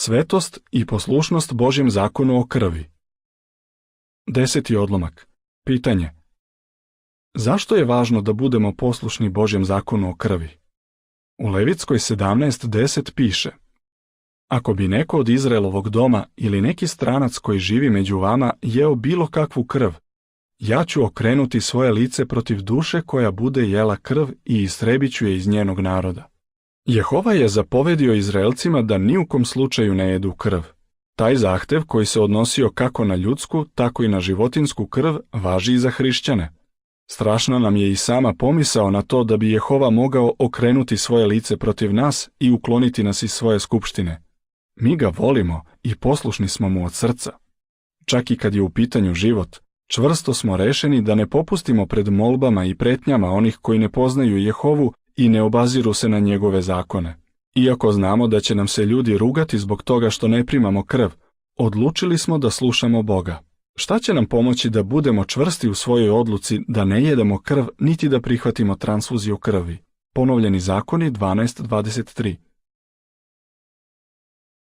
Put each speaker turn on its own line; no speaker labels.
Svetost i poslušnost Božjem zakonu o krvi. 10. odlomak. Pitanje. Zašto je važno da budemo poslušni Božjem zakonu o krvi? U Levitskoj 17:10 piše: Ako bi neko od Izraelovog doma ili neki stranac koji živi među vama jeo bilo kakvu krv, ja ću okrenuti svoje lice protiv duše koja bude jela krv i istrebit ću je iz njenog naroda. Jehova je zapovedio Izraelcima da ni u kom slučaju ne jedu krv. Taj zahtev, koji se odnosio kako na ljudsku, tako i na životinsku krv, važi i za hrišćane. Strašna nam je i sama pomisao na to da bi Jehova mogao okrenuti svoje lice protiv nas i ukloniti nas iz svoje skupštine. Mi ga volimo i poslušni smo mu od srca. Čak i kad je u pitanju život, čvrsto smo rešeni da ne popustimo pred molbama i pretnjama onih koji ne poznaju Jehovu i ne obaziru se na njegove zakone. Iako znamo da će nam se ljudi rugati zbog toga što ne primamo krv, odlučili smo da slušamo Boga. Šta će nam pomoći da budemo čvrsti u svojoj odluci da ne jedemo krv niti da prihvatimo transfuziju krvi? Ponovljeni zakoni 12:23.